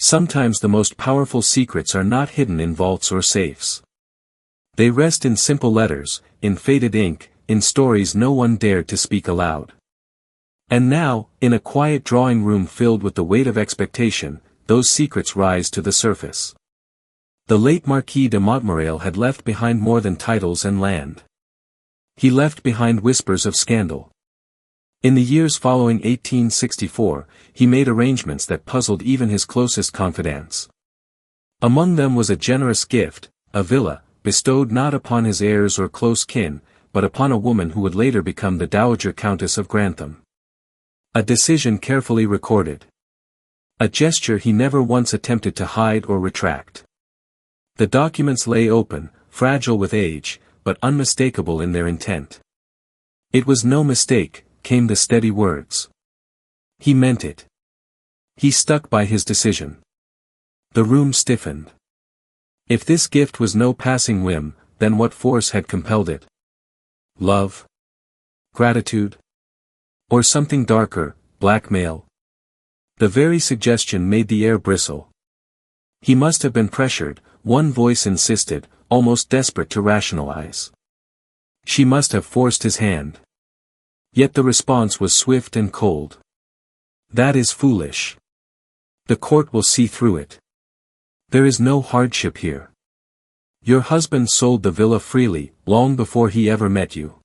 Sometimes the most powerful secrets are not hidden in vaults or safes. They rest in simple letters, in faded ink, in stories no one dared to speak aloud. And now, in a quiet drawing room filled with the weight of expectation, those secrets rise to the surface. The late Marquis de Montmorency had left behind more than titles and land. He left behind whispers of scandal. In the years following 1864, he made arrangements that puzzled even his closest confidants. Among them was a generous gift, a villa, bestowed not upon his heirs or close kin, but upon a woman who would later become the Dowager Countess of Grantham. A decision carefully recorded. A gesture he never once attempted to hide or retract. The documents lay open, fragile with age, but unmistakable in their intent. It was no mistake, came the steady words. He meant it. He stuck by his decision. The room stiffened. If this gift was no passing whim, then what force had compelled it? Love? Gratitude? Or something darker, blackmail? The very suggestion made the air bristle. He must have been pressured, one voice insisted, almost desperate to rationalize. She must have forced his hand. Yet the response was swift and cold. That is foolish. The court will see through it. There is no hardship here. Your husband sold the villa freely, long before he ever met you.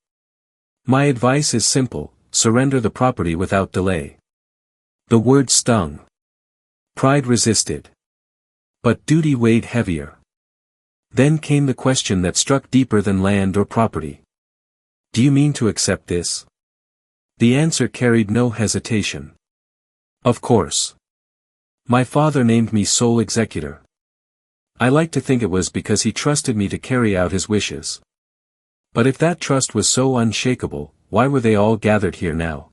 My advice is simple, surrender the property without delay. The word stung. Pride resisted. But duty weighed heavier. Then came the question that struck deeper than land or property. Do you mean to accept this? The answer carried no hesitation. Of course. My father named me sole executor. I like to think it was because he trusted me to carry out his wishes. But if that trust was so unshakable, why were they all gathered here now?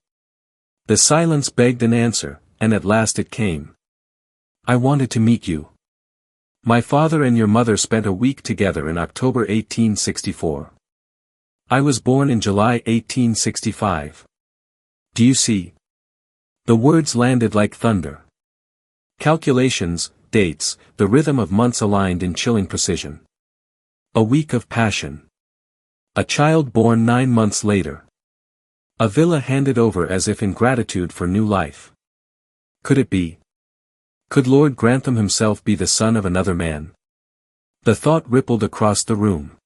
The silence begged an answer, and at last it came. I wanted to meet you. My father and your mother spent a week together in October 1864. I was born in July 1865. Do you see? The words landed like thunder. Calculations, dates, the rhythm of months aligned in chilling precision. A week of passion. A child born 9 months later. A villa handed over as if in gratitude for new life. Could it be? Could Lord Grantham himself be the son of another man? The thought rippled across the room.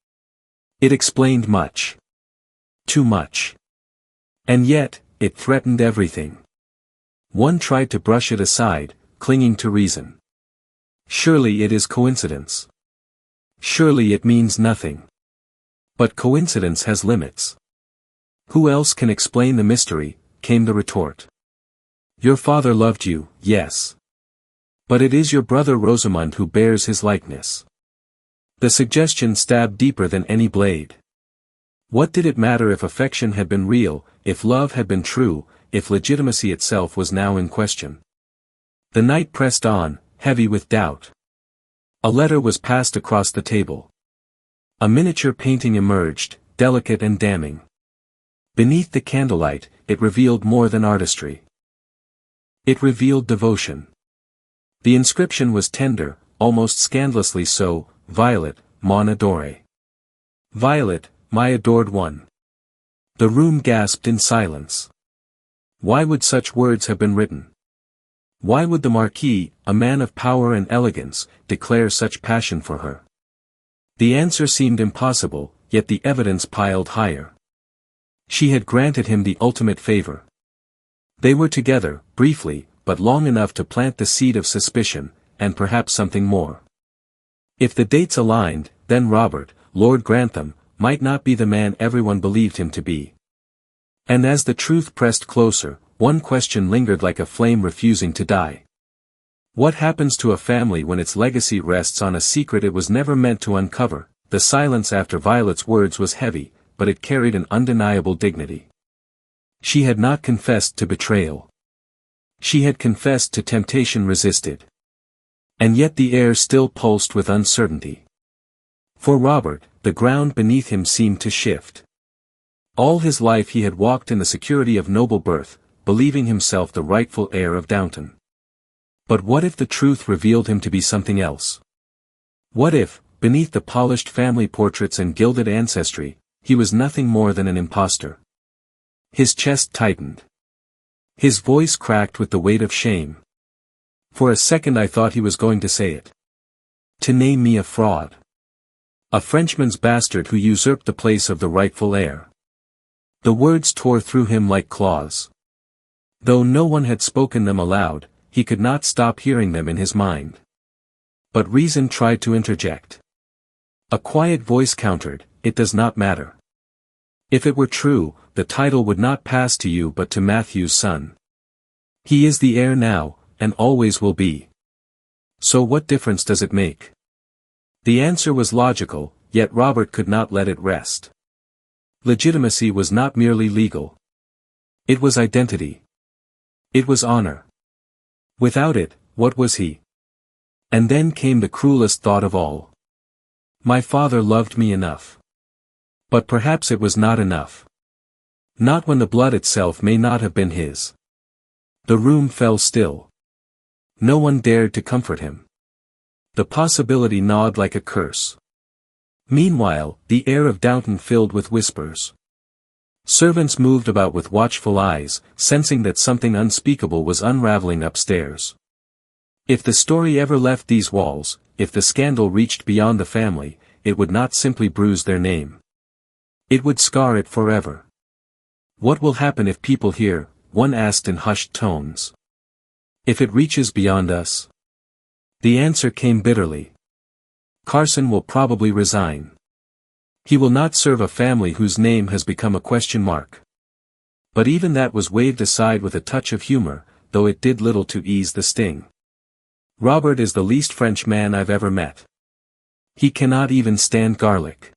It explained much. Too much. And yet, it threatened everything. One tried to brush it aside, clinging to reason. Surely it is coincidence. Surely it means nothing. But coincidence has limits. Who else can explain the mystery, came the retort. Your father loved you, yes. But it is your brother Rosamund who bears his likeness. The suggestion stabbed deeper than any blade. What did it matter if affection had been real, if love had been true, if legitimacy itself was now in question? The night pressed on, heavy with doubt. A letter was passed across the table. A miniature painting emerged, delicate and damning. Beneath the candlelight, it revealed more than artistry. It revealed devotion. The inscription was tender, almost scandalously so, Violet, mon adorée. Violet, my adored one. The room gasped in silence. Why would such words have been written? Why would the Marquis, a man of power and elegance, declare such passion for her? The answer seemed impossible, yet the evidence piled higher. She had granted him the ultimate favor. They were together, briefly, but long enough to plant the seed of suspicion, and perhaps something more. If the dates aligned, then Robert, Lord Grantham, might not be the man everyone believed him to be. And as the truth pressed closer, one question lingered like a flame refusing to die. What happens to a family when its legacy rests on a secret it was never meant to uncover? The silence after Violet's words was heavy, but it carried an undeniable dignity. She had not confessed to betrayal. She had confessed to temptation resisted. And yet the air still pulsed with uncertainty. For Robert, the ground beneath him seemed to shift. All his life he had walked in the security of noble birth, believing himself the rightful heir of Downton. But what if the truth revealed him to be something else? What if, beneath the polished family portraits and gilded ancestry, he was nothing more than an impostor? His chest tightened. His voice cracked with the weight of shame. For a second I thought he was going to say it. To name me a fraud. A Frenchman's bastard who usurped the place of the rightful heir. The words tore through him like claws. Though no one had spoken them aloud, he could not stop hearing them in his mind. But reason tried to interject. A quiet voice countered, "It does not matter. If it were true, the title would not pass to you but to Matthew's son. He is the heir now, and always will be. So what difference does it make?" The answer was logical, yet Robert could not let it rest. Legitimacy was not merely legal. It was identity. It was honor. Without it, what was he? And then came the cruelest thought of all. My father loved me enough. But perhaps it was not enough. Not when the blood itself may not have been his. The room fell still. No one dared to comfort him. The possibility gnawed like a curse. Meanwhile, the air of Downton filled with whispers. Servants moved about with watchful eyes, sensing that something unspeakable was unraveling upstairs. If the story ever left these walls, if the scandal reached beyond the family, it would not simply bruise their name. It would scar it forever. What will happen if people hear? One asked in hushed tones. If it reaches beyond us? The answer came bitterly. Carson will probably resign. He will not serve a family whose name has become a question mark. But even that was waved aside with a touch of humor, though it did little to ease the sting. Robert is the least French man I've ever met. He cannot even stand garlic.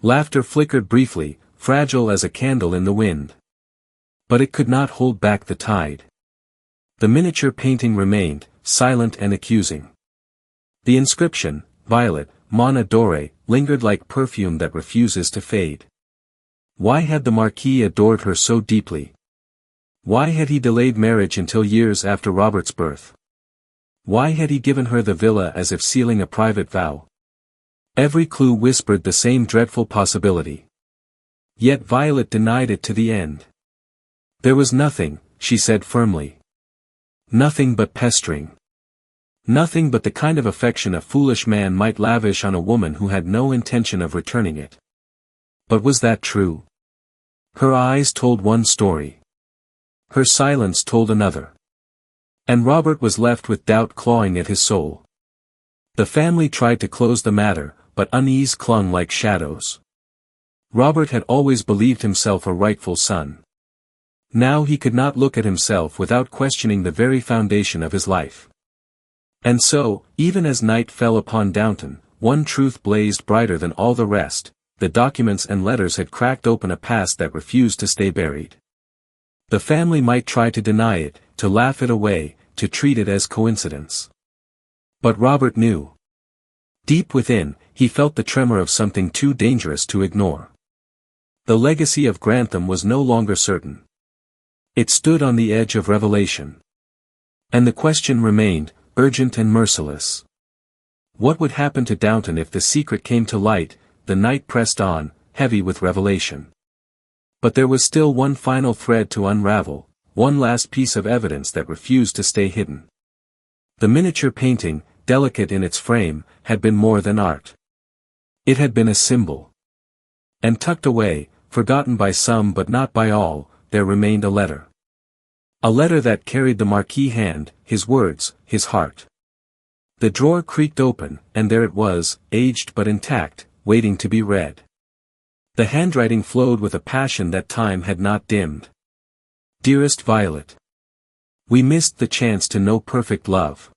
Laughter flickered briefly, fragile as a candle in the wind. But it could not hold back the tide. The miniature painting remained, silent and accusing. The inscription, Violet, Mon adore, lingered like perfume that refuses to fade. Why had the Marquis adored her so deeply? Why had he delayed marriage until years after Robert's birth? Why had he given her the villa as if sealing a private vow? Every clue whispered the same dreadful possibility. Yet Violet denied it to the end. There was nothing, she said firmly. Nothing but pestering. Nothing but the kind of affection a foolish man might lavish on a woman who had no intention of returning it. But was that true? Her eyes told one story. Her silence told another. And Robert was left with doubt clawing at his soul. The family tried to close the matter, but unease clung like shadows. Robert had always believed himself a rightful son. Now he could not look at himself without questioning the very foundation of his life. And so, even as night fell upon Downton, one truth blazed brighter than all the rest: the documents and letters had cracked open a past that refused to stay buried. The family might try to deny it, to laugh it away, to treat it as coincidence. But Robert knew. Deep within, he felt the tremor of something too dangerous to ignore. The legacy of Grantham was no longer certain. It stood on the edge of revelation. And the question remained, urgent and merciless. What would happen to Downton if the secret came to light? The night pressed on, heavy with revelation. But there was still one final thread to unravel, one last piece of evidence that refused to stay hidden. The miniature painting, delicate in its frame, had been more than art. It had been a symbol. And tucked away, forgotten by some but not by all, there remained a letter. A letter that carried the Marquis' hand, his words, his heart. The drawer creaked open, and there it was, aged but intact, waiting to be read. The handwriting flowed with a passion that time had not dimmed. Dearest Violet. We missed the chance to know perfect love.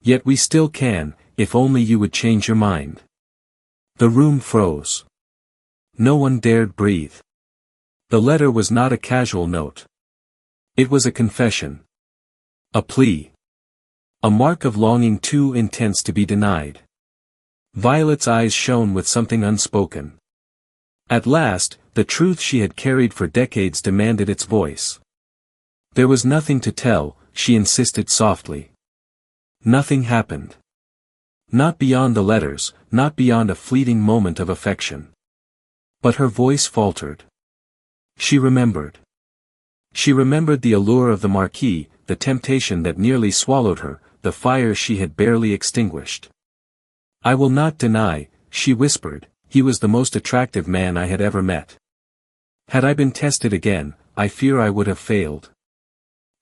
Yet we still can, if only you would change your mind. The room froze. No one dared breathe. The letter was not a casual note. It was a confession. A plea. A mark of longing too intense to be denied. Violet's eyes shone with something unspoken. At last, the truth she had carried for decades demanded its voice. There was nothing to tell, she insisted softly. Nothing happened. Not beyond the letters, not beyond a fleeting moment of affection. But her voice faltered. She remembered. She remembered the allure of the Marquis, the temptation that nearly swallowed her, the fire she had barely extinguished. "I will not deny," she whispered, "he was the most attractive man I had ever met. Had I been tested again, I fear I would have failed.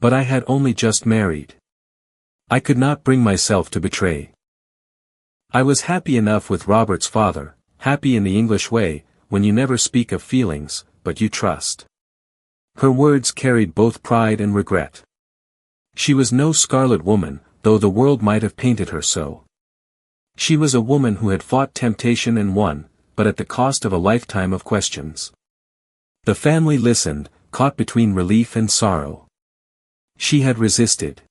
But I had only just married. I could not bring myself to betray. I was happy enough with Robert's father, happy in the English way, when you never speak of feelings, but you trust." Her words carried both pride and regret. She was no scarlet woman, though the world might have painted her so. She was a woman who had fought temptation and won, but at the cost of a lifetime of questions. The family listened, caught between relief and sorrow. She had resisted.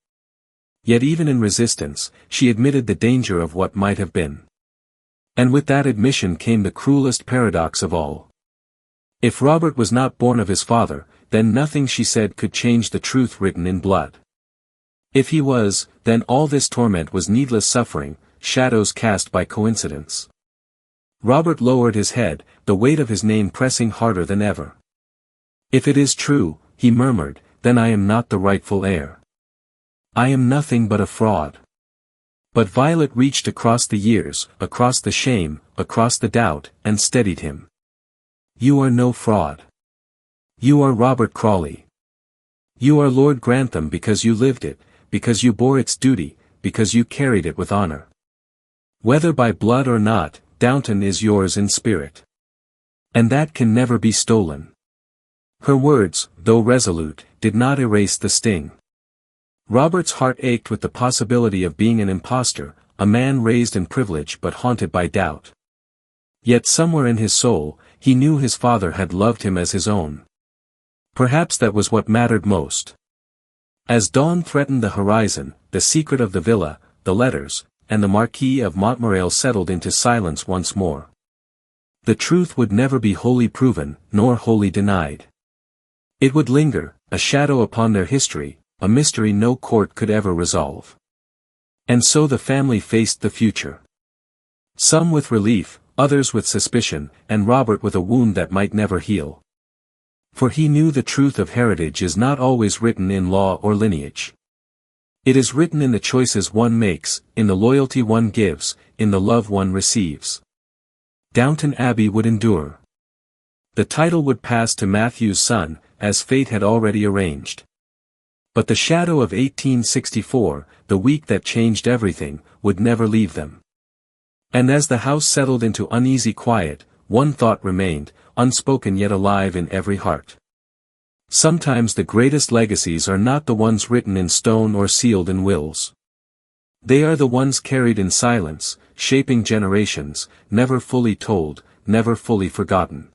Yet even in resistance, she admitted the danger of what might have been. And with that admission came the cruelest paradox of all. If Robert was not born of his father, then nothing she said could change the truth written in blood. If he was, then all this torment was needless suffering, shadows cast by coincidence. Robert lowered his head, the weight of his name pressing harder than ever. "If it is true," he murmured, "then I am not the rightful heir. I am nothing but a fraud." But Violet reached across the years, across the shame, across the doubt, and steadied him. "You are no fraud. You are Robert Crawley. You are Lord Grantham because you lived it, because you bore its duty, because you carried it with honor. Whether by blood or not, Downton is yours in spirit. And that can never be stolen." Her words, though resolute, did not erase the sting. Robert's heart ached with the possibility of being an impostor, a man raised in privilege but haunted by doubt. Yet somewhere in his soul, he knew his father had loved him as his own. Perhaps that was what mattered most. As dawn threatened the horizon, the secret of the villa, the letters, and the Marquis of Montmorency settled into silence once more. The truth would never be wholly proven, nor wholly denied. It would linger, a shadow upon their history, a mystery no court could ever resolve. And so the family faced the future. Some with relief, others with suspicion, and Robert with a wound that might never heal. For he knew the truth of heritage is not always written in law or lineage. It is written in the choices one makes, in the loyalty one gives, in the love one receives. Downton Abbey would endure. The title would pass to Matthew's son, as fate had already arranged. But the shadow of 1864, the week that changed everything, would never leave them. And as the house settled into uneasy quiet, one thought remained, unspoken yet alive in every heart. Sometimes the greatest legacies are not the ones written in stone or sealed in wills. They are the ones carried in silence, shaping generations, never fully told, never fully forgotten.